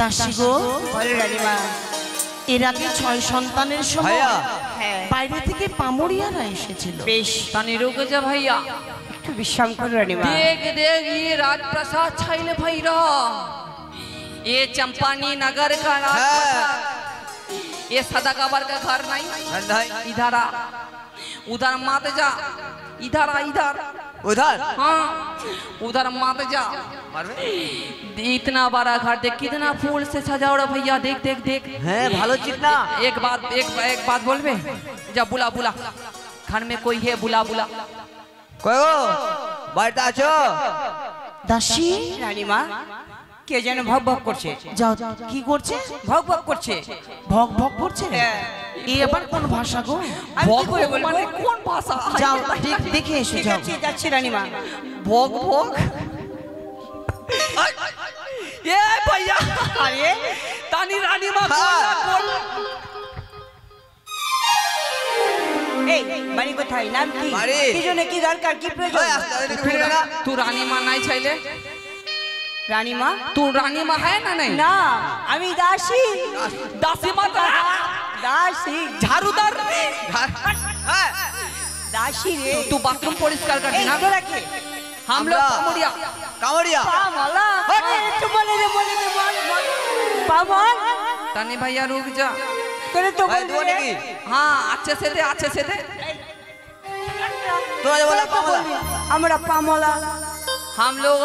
দাসী গো, বলো রানীমা। এর আগে 6 সন্তানের সময় বাইরে থেকে পামরিয়ারা এসেছিল। বেশ, तानी रुक जा भैया, একটু বিশ্রাম করো रानीमा। देख देख ये राजप्रसाद छैले भैरा, ये चंपानी नगर का राजप्रसाद, ये सदाकाबर का घर नहीं, इधर आ, उधर मत जा, इधर आ, इधर उधर, हाँ उधर मत जा। इतना बड़ा घर देख, कितना फूल से सजाओ भैया, देख देख देख है भालो चिकना। एक बात बोल बे, जा बुला बुला, घर में कोई है बुला बुला। কই গো বাইটা আছো? দাসী রানীমা, কে যেন ভক ভক করছে। যাও, কি করছে? ভক ভক করছে। ভক ভক করছে রে? এই আবার কোন ভাষা গো? আমি কি করে বলবো? মানে কোন ভাষা? যাও দেখে এসো, ঠিক যাও। আছে, যাচ্ছি রানীমা। भोग भोग ये भैया, আরে तानी रानी माँ बोल। এই বাড়ি কোথায়, নাম কি, বাড়ি। কি জন্য, কি দরকার, কি প্রয়োজন? तू रानी माँ नहीं छैले? রানীমা? तू रानी माँ है ना नहीं? না, আমি দাসী। दासी माँ तो দাসী, झाड़ूदार। দাসী রে। तू बाथरूम परिष्कार कर এই देना। তোরা কে? हम लोग कामुड़िया। কামড়িয়া পামলা, একটু বলে দে, বল বল। পামল, तानी भैया रुक जा। তোরে তো ভাই বল দুটো রে। কি हाँ अच्छे से दे, अच्छे से दे। তোমাদের বলা পামলা। আমরা পামলা, हम लोग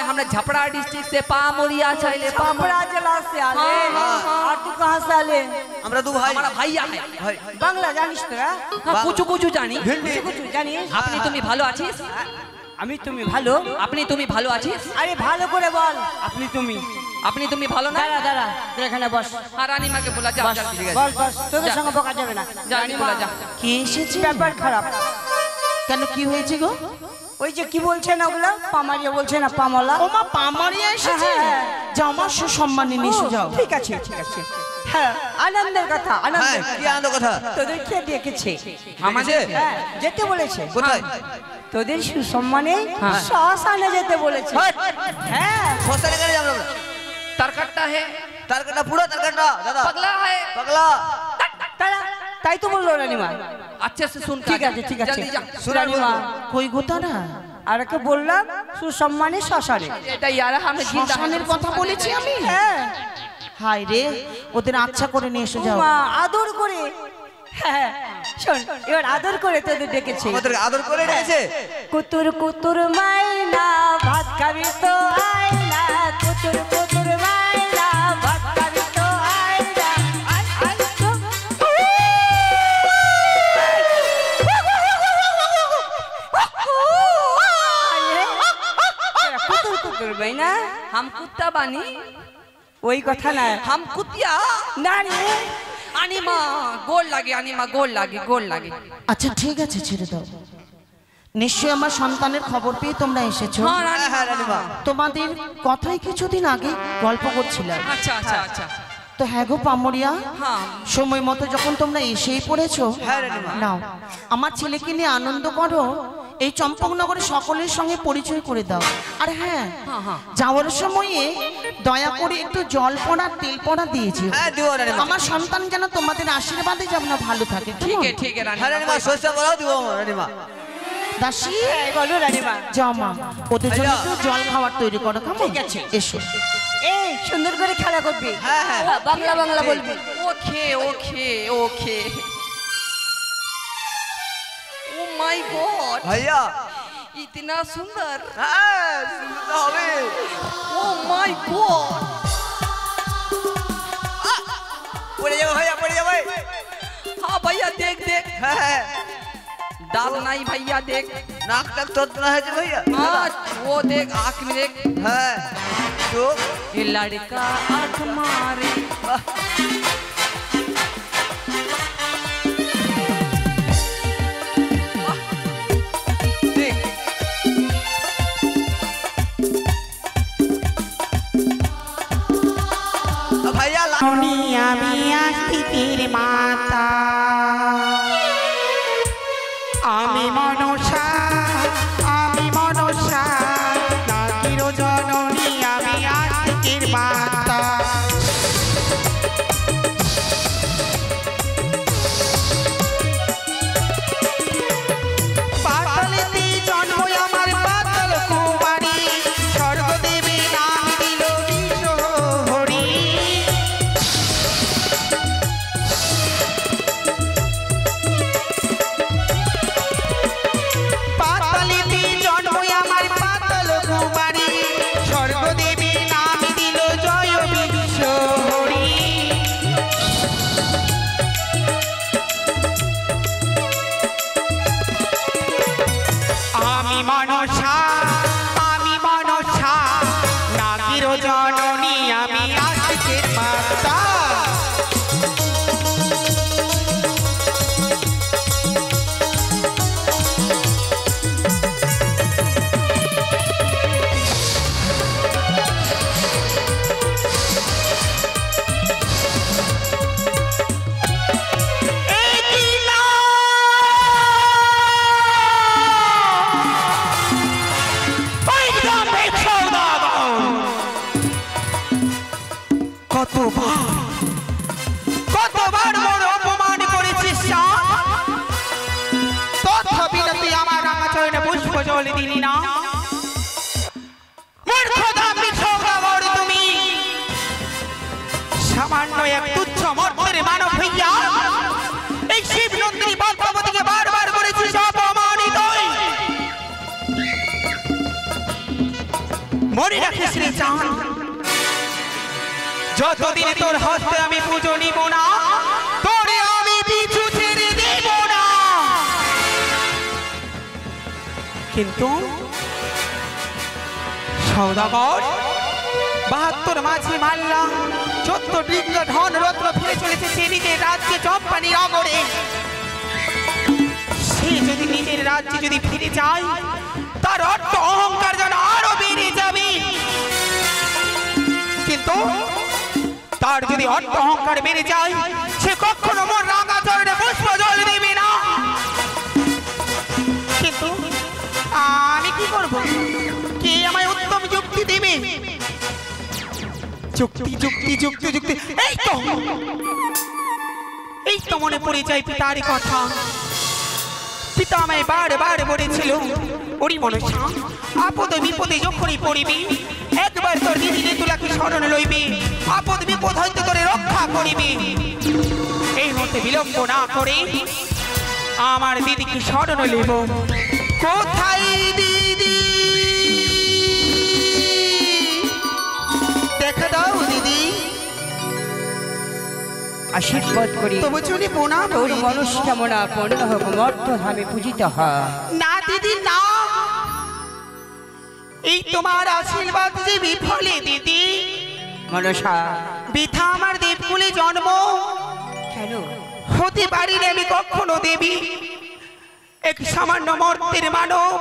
हमने झपड़ा डिस्ट्रिक्ट से पामुड़िया छैले। पामड़ा जिला से आले। और तू कहाँ से आले? আমরা দু ভাই। हमारा भैया है। ভাই বাংলা জানিস তোরা? हाँ, कुछ कुछ जानी। কিছু কিছু জানিস? আপনি তুমি ভালো আছিস? আমি তুমি ভালো? আপনি তুমি ভালো আছিস? আরে ভালো করে বল। আপনি তুমি। আপনি তুমি ভালো না? দাঁড়া দাঁড়া, তুই এখানে বস। हाँ रानी माँ के बोला जा বস, जल्दी। বস বস, তোদের সঙ্গে বকা যাবে না। जा बोला जा। কে এসেছে? ব্যাপার খারাপ। কেন, কি হয়েছে গো? ওই যে কি বলছে না ওগুলা, পামারিয়া বলছে না পামলা। ও মা, পামরিয়া এসেছে? হ্যাঁ। যাও, আমার সুসম্মানে নিয়ে যাও। ঠিক আছে ঠিক আছে। হ্যাঁ, আনন্দের কথা, হ্যাঁ আনন্দের কি আনন্দ কথা। তোদের কে ডেকেছে? আমাদের হ্যাঁ, যেতে বলেছে। কোথায়? তোদের সুসম্মানে শ্মশানে যেতে বলেছে। হ্যাঁ, শ্মশানে কেন যাবো আমরা? तरकट्टा है, তার কাটা পুরো তার কাটা দাদা पगला है। পাগলা। তাই তো বললো রানীমা। अच्छे से सुन। ঠিক আছে ঠিক আছে। जल्दी जा। রানীমা, কই গো তারা? আর কে বললাম সুসম্মানে শ্মশানে। এটা यार हमें जिंदा শ্মশানের কথা বলেছি আমি? হ্যাঁ, হায় রে, ওদের আচ্ছা করে নিয়ে এসো, যাও। মা আদর করে। হ্যাঁ, শোন, এবার আদর করে তোদের ডেকেছে। আমাদের আদর করে রেখেছে। কুতুর কুতুর মাইনা ভাত খাবি তো আয়না, কুতুর কুতুর মাইনা ভাত খাবি তো আয়না। কুতুর কুতুর মাইনা, हम कुत्ता बानी, ওই কথা না। हम कुतिया। না রে, अनिमा गोल लागे, अनिमा गोल लागे, गोल लागे। আচ্ছা ঠিক আছে, ছেড়ে দাও। নিশ্চয়ই আমার সন্তানের খবর পেয়ে তোমরা এসেছো। हाँ रानी। হ্যাঁ রানীমা। তোমাদের কথাই কিছুদিন আগে গল্প করছিলাম। अच्छा अच्छा अच्छा। তো হ্যাঁ গো পামরিয়া, हाँ সময় মতো যখন তোমরা এসেই পড়েছো, হ্যাঁ রানীমা। নাও আমার ছেলেকে নিয়ে আনন্দ করো। এই চম্পকনগরে সকলের সঙ্গে পরিচয় করে দাও। আর হ্যাঁ, हाँ हाँ যাওয়ার সময়ে দয়া করে একটু জল পড়া তেল পড়া দিয়েছি। হ্যাঁ দিও রানীমা। আমার সন্তান যেন তোমাদের আশীর্বাদে যেন ভালো থাকে। ठीक है হ্যাঁ रानी। রানীমা, সস্তা বলাও দিব রানীমা। দাসী, বলো রানীমা। যাও মা, ওদের জন্য একটু জল খাবার তৈরি করো, কেমন? ঠিক আছে। এসো। এই সুন্দর করে খেলা করবি। হ্যাঁ হ্যাঁ বাংলা বাংলা বলবি। Okay okay okay. Oh my God, ভাইয়া। इतना सुंदर। হ্যাঁ সুন্দর হবে। Oh my God. পড়ে যাবে ভাইয়া, পড়ে যাবে। हाँ भैया देख देख, হ্যাঁ হ্যাঁ दाल नहीं भैया देख। নাক টাক তোর না হয়েছে ভাইয়া। हाँ वो देख, आँख में देख, হ্যাঁ তো ये लड़का आँख मारे। দেখ ভাইয়া আমি আস্তিকের মাতা, আমি মনসা, আমি মনসা, নাকির জননী, আমি আস্তিকের মাতা। মনে রাখিস রে চাঁদ, যতদিন তোর হস্তে আমি পুজো নিব না, তোরে আমি পিছু ছেড়ে দেব না। কিন্তু সৌদাগর ৭২ মাঝি মাল্লা ১৪ বৃন্দ ধন রত্ন ফিরে চলেছে সে নিজের রাজ্যে চম্পানি নগরে। সে যদি নিজের রাজ্যে যদি ফিরে যায়, তার অর্থ অহংকার যেন আরো বেড়ে যাবে। কিন্তু তার যদি অর্থ অহংকার বেড়ে যায়, সে কখনো মোর রাঙা চরণে পুষ্প জল দেবে না। কিন্তু আমি কি করব? কে আমায় উত্তম যুক্তি দেবে? যুক্তি যুক্তি যুক্তি যুক্তি এই তো মনে পড়ে যায় পিতার কথা। পিতা আমায় বারবার বলেছিল, ওরি মনসা, আপদ বিপদে যখনই পড়িবি, একবার তোর দিদি নেতুলাকে স্মরণ লইবি, আপদ বিপদ হয়তো তোরে রক্ষা করিবি। এই মুহূর্তে বিলম্ব না করে আমার দিদিকে স্মরণ লইব। কোথায় দিদি? দেখা দাও দিদি। আশীর্বাদ করি তবু চলি প্রণাম তোর করি। মনস্কামনা পূর্ণ হোক, মর্তধামে পূজিত হয়। না দিদি না, এই তোমার আশীর্বাদ যে বিফলে দিদি। মনসা বৃথা আমার দেবকুলে জন্ম, কেন? হতে পারি না আমি কখনো দেবী। এক সামান্য মর্তের মানব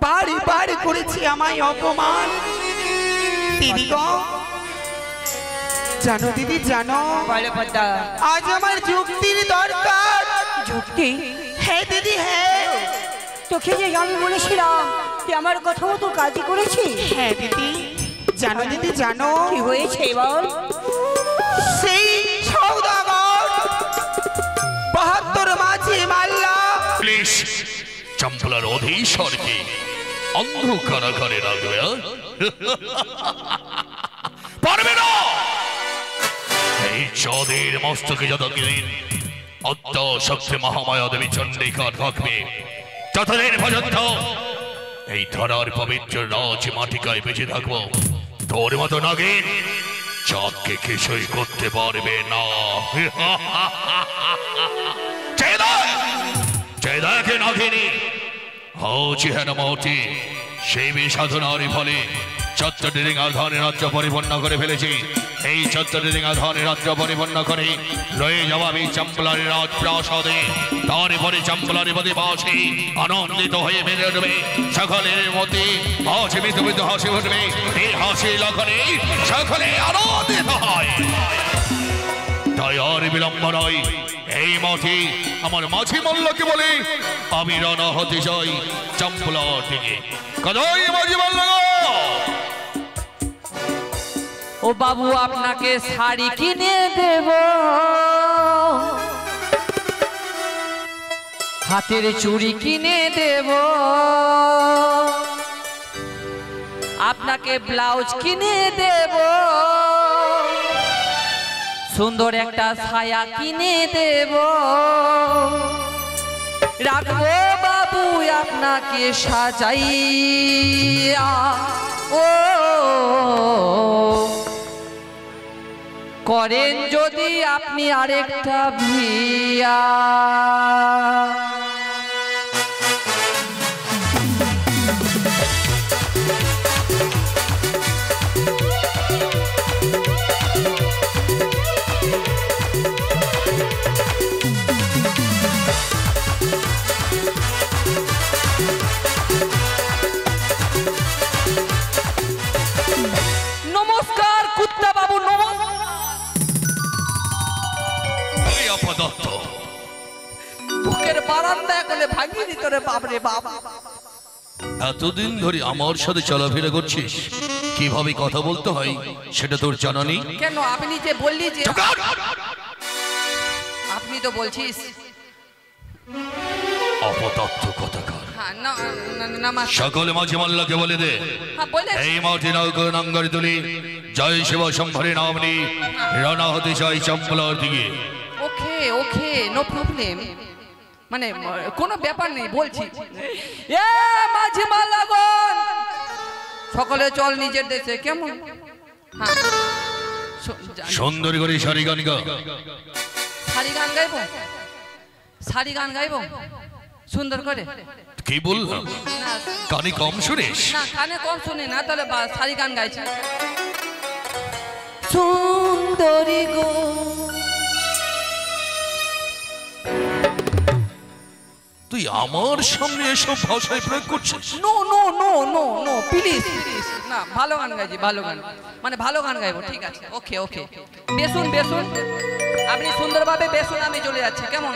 বারে বারে করেছি আমায় অপমান। দিদি গো, জানো দিদি জানো, বলো পদ্মা। আজ আমার যুক্তির দরকার। যুক্তি? হ্যাঁ দিদি হ্যাঁ। তোকে যে আমি বলেছিলাম তুই আমার কথা মতো কাজই করেছিস। হ্যাঁ দিদি জানো, দিদি জানো কি হয়েছে বল? সেই সৌদাগর ৭২ মাঝি মাল্লা পুলিশ চম্পলার অধীশ্বরকে অন্ধ কারাগারে রাখবে। পারবে না। এই চাঁদের মস্তকে যতদিন অদ্য শক্তি মহামায়া দেবী চণ্ডিকার থাকবে, ততদিন পর্যন্ত এই ধরার পবিত্র রাজ মাটিকায় বেঁচে থাকবো। তোর মতো নাগিন চাঁদকে কিছুই করতে পারবে না। জয়দাকে নাগিনী হৌচিহেন মৌতি সেই সাধনার ফলে চত্বরিঙ্গার ধনের রাজ্য পরিপূর্ণ করে ফেলেছি। এই চত্বরিঙ্গার ধনের রাজ্য পরিপূর্ণ করে রয়ে যাওয়া আমি চম্পলার রাজপ্রাসাদে, তারপরে চম্পলার প্রতিবাসী আনন্দিত হয়ে বেড়ে উঠবে। সকলের মধ্যে হাসি মৃদু হাসি উঠবে। এই হাসি লক্ষণে সকলে আনন্দিত হয়। তাই আর বিলম্ব নয়, এই মাঠে আমার মাঝি মল্লকে বলে আমি রওনা হতে চাই চম্পলার দিকে। কদই মাঝি মল্ল, ও বাবু আপনাকে শাড়ি কিনে দেব, হাতের চুড়ি কিনে দেব, আপনাকে ব্লাউজ কিনে দেব, সুন্দর একটা ছায়া কিনে দেব, রাখবো বাবু আপনাকে সাজাইয়া। ও করেন যদি আপনি আরেকটা বিয়া। নমস্কার কুত্তা বাবু, নমস্কার। বুকের বারান্দায় কোলে ভাঙিয়ে দিত রে বাপরে বাপ। এতদিন ধরে আমার সাথে চলাফেরা করছিস, কিভাবে কথা বলতে হয় সেটা তোর জানা নেই? কেন আপনি যে বললি যে আপনি তো বলছিস অপতথ্য কথাকার। হ্যাঁ না না না সকলে মাঝি মাল্লাকে বলে দে হ্যাঁ বলে এই মাঠে নাঙ্গর তুলি জয় শিব শম্ভরে নামনি রওনা হতে চাই চম্পলার দিকে। ওকে ওকে নো প্রবলেম, মানে কোনো ব্যাপার নেই বলছি। এ মাঝি মাল্লাগণ সকলে চল নিজের দেশে কেমন হ্যাঁ সুন্দর করে সারি গান গা সারি গান গাইব সারি গান গাইব সুন্দর করে কি বললাম না কানে কম শুনিস না কানে কম শুনি না তাহলে সারি গান গাইছি সুন্দরী গো তুই আমার সামনে এসব ভাষায় প্রয়োগ করছিস no no no no no please না ভালো গান গাইছি ভালো গান মানে ভালো গান গাইবো ঠিক আছে ওকে ওকে বেসুন বেসুন আপনি সুন্দরভাবে বেসুন আমি চলে যাচ্ছি কেমন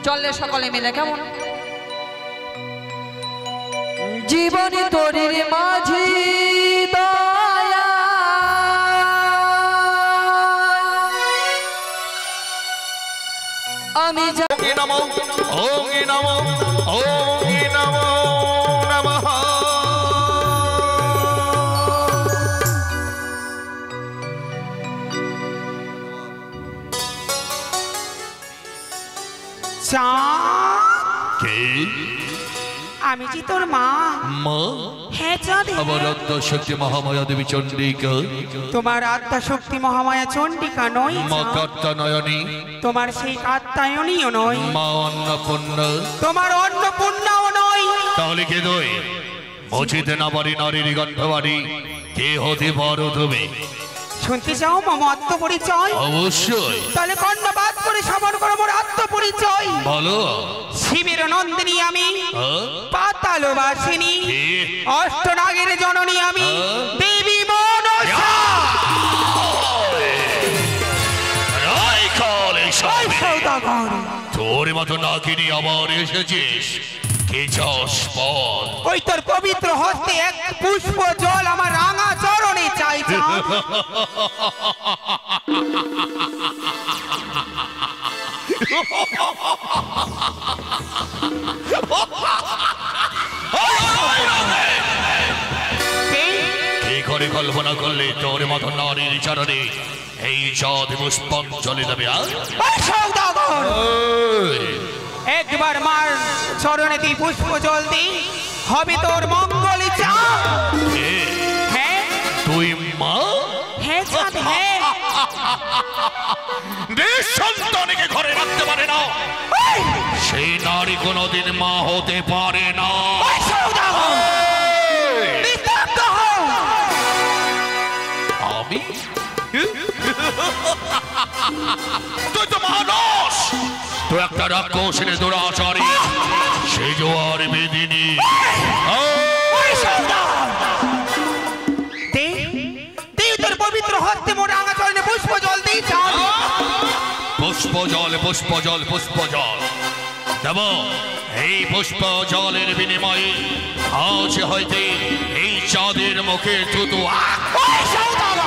চললে সকলে মিলে কেমন জীবনী তরির মাঝি দয়া আমি ওঙ্গি নমো ওঙ্গি নমো ওঙ্গি নমো নমঃ চাঁদ কে আমি কি তোর মা মা হ্যাঁ চাঁদ আমার আদ্য শক্তি মহামায়া দেবী চণ্ডিকা তোমার আত্মা শক্তি মহামায়া চণ্ডিকা নয় মা চাঁদ। কাত্যায়নী তোমার সেই কাত্যায়নীও নয় মা অন্নপূর্ণা তোমার অন্নপূর্ণাও নয় তাহলে কে দই বুঝিতে না পারি নারীর গন্ধবাড়ি কে হতে পারো তুমি শুনতে চাও মামা আত্মপরিচয় অবশ্যই তাহলে কর্ণপাত করে শ্রবণ করো মোর আত্মপরিচয় বলো শিবের নন্দিনী আমি হ্যাঁ? পাতালবাসিনী কে? অষ্টনাগের জননী আমি হ্যাঁ? দেবী মনসা রাইখল এসব ওই সৌদাগর তোর মতো নাকিনি আবার এসেছিস কে চাস বল ওই তোর পবিত্র হস্তে এক পুষ্প জল আমার রাঙা চরণে চাই চাঁদ। কে? কি করে কল্পনা করলে তোর মতো নারীর চরণে এই চাঁদ পুষ্পাঞ্জলি দেবে আর ওই সৌদাগর ওই, একবার মার চরণে তুই পুষ্প জল দি হবে তোর মঙ্গল চাঁদ। কে? হ্যাঁ তুই মা হ্যাঁ চাঁদ হ্যাঁ নিঃসন্তানকে ঘরে রাখতে পারে না ওই, সেই নারী কোনোদিন মা হতে পারে না ওই সৌদাগর নিস্তব্ধ হও। আমি তুই তো মানুষ তুই একটা রাক্ষসের দুরাচারী সে জোয়ার বেদিনী ওই সৌদাগর দে দে তোর পবিত্র হস্তে মোর রাঙা চরণে পুষ্প জল দি চাঁদ। পুষ্প জল পুষ্প জল পুষ্প জল দেব এই পুষ্প জলের বিনিময়ে আজ হইতে এই চাঁদের মুখে থুতু ওই সৌদাগর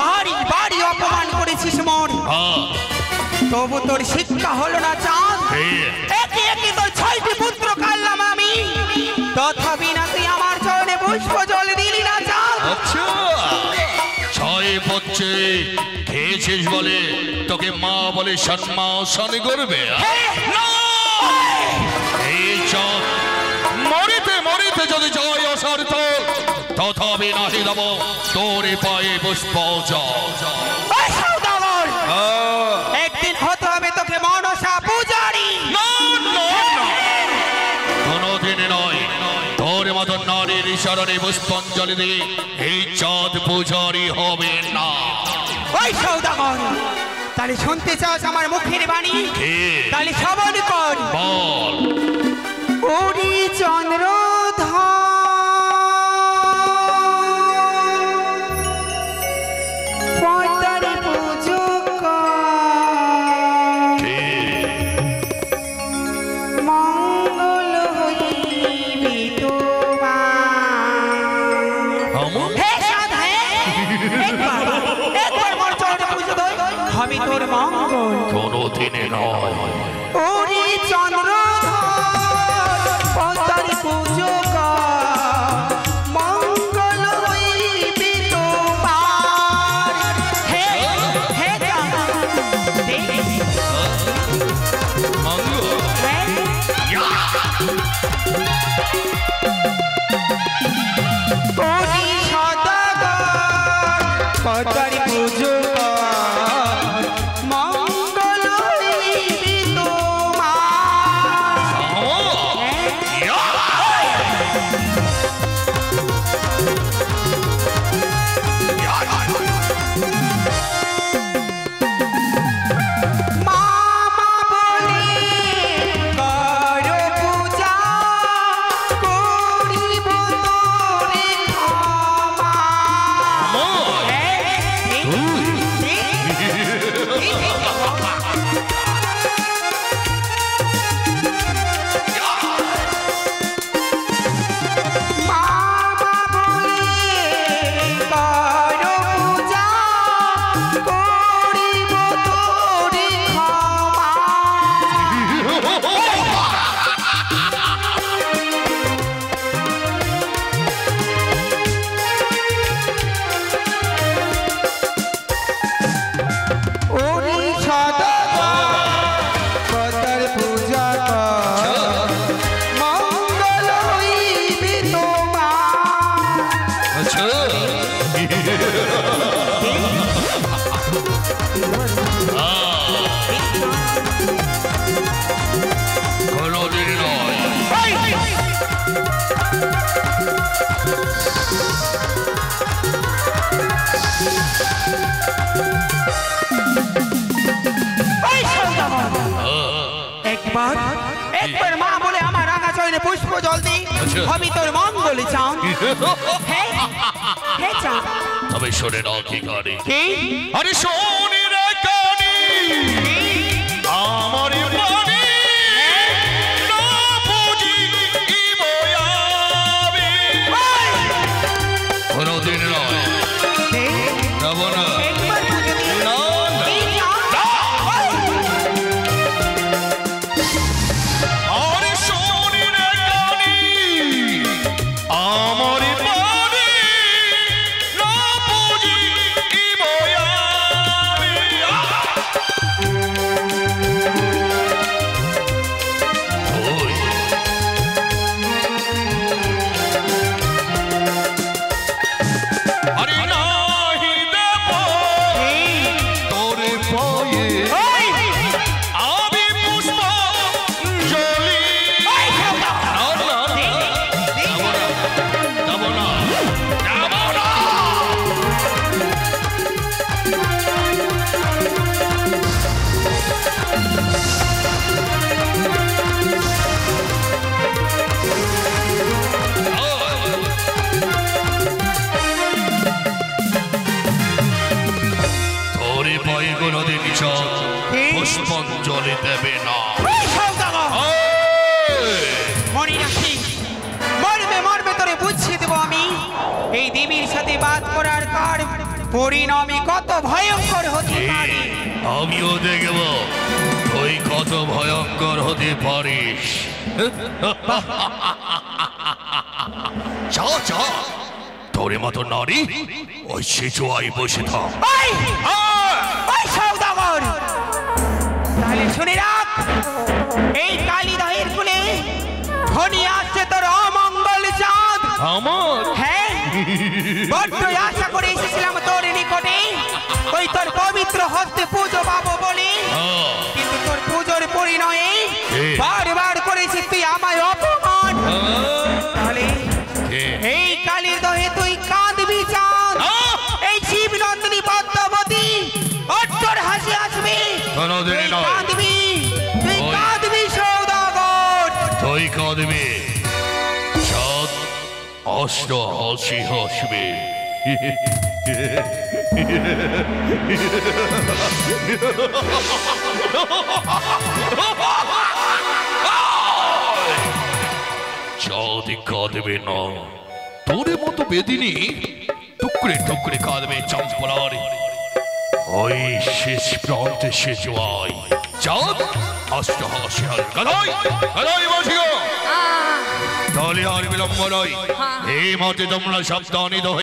বাড়ি বাড়ি অপমান করেছিস মোর তবু তোর শিক্ষা হলো না চাঁদ। একে একে তোর 6টি পুত্র কাললাম আমি তথাপি না তুই আমার চরণে পুষ্প জল দিলি না চাঁদ। আচ্ছা ছয় পচ্ছে খেয়েছিস বলে তোকে মা বলে সম্মান করবে এই চাঁদ মরিতে মরিতে যদি জয় অসার তোর তথাপি নাহি দেব তোরে পায়ে পুষ্প জল ওই সৌদাগর একদিন হতে হবে তোকে মনসা পূজারি। কোনদিন নয় তোর মতো নারীর শরণে পুষ্পাঞ্জলি দিয়ে এই চাঁদ পূজারি হবে না ওই সৌদাগর তাহলে শুনতে চাস আমার মুখের বাণী কে? তাহলে শ্রবণ কর। বল ওরি চন্দ্রধর পয়তারি পুজো কর কে? মঙ্গল হইবে তোমার। আমু? হে সাধ হে একবার মোর চরণে পুজো দই হবে তোর মঙ্গল। কোনদিনে নয় ওরে চন্দ্রধর পয়তারি পুজো কর মঙ্গল হইবে তোমার। হে হে চাঁদ দে মঙ্গল হ্যাঁ ইয়া! একবার একবার মা বলে আমার রাঙা চয়নে পুষ্প জল দি আমি তোর মঙ্গলে চান হ্যাঁ হ্যাঁ চান তবে শোনে না কি গানে কি আরে শোনে রে গানে আমার মনে না বুঝি কি বয়াবে কোনদিন নয় যাব না একবার তুই যদি না আরে শোনে রে গানে আমার মনে না বুঝি কি বয়াবে ওই আরে নাহি দেব তোরে পায়ে আমি পুষ্প জলি যাব না তোরে পায়ে কোনদিন চল পুষ্পাঞ্জলি দেবে না মনে রাখি মরবে মরবে তোরে বুঝিয়ে দেবো আমি এই দেবীর সাথে বাদ করার কার পরিণামী কত ভয়ঙ্কর হতে পারে আমিও দেখব তুই কত ভয়ঙ্কর হতে পারিস যা তোরে মতো নারী ওই শিশুয়াই বসে থাক ওই সওদাগর তাহলে শুনে রাখ এই কালীদহের কুলে ঘনিয়ে আসছে তোর অমঙ্গল চাঁদ আমার হ্যাঁ বড্ডই আশা করে এসেছিলাম তোর নিকটে ওই তোর পবিত্র হস্তে পুজো পাবো বলে কিন্তু তোর পুজোর পরিণয়ে বারবার করেছিস তুই আমায় অপমান তাহলে এই কালীর দহে তুই কাঁদবি চাঁদ এই শিবনন্দিনী পদ্মাবতী অট্টর হাসি আসবে কোনোদিন তুই নয়। কাঁদবি তুই কাঁদবি সওদাগর তুই কাঁদবি চাঁদ অষ্ট হাসি হাসবে চাঁদ কাঁদবে না তোর মতো বেদিনী টুকরে টুকরে কাঁদবে চম্পলার ওই শেষ প্রান্তে সে জয় চাঁদ অষ্ট হাসি গাদাই গাদাই বসি গো তাহলে আর বিলম্ব নয় এই মতে তোমরা সাবধানী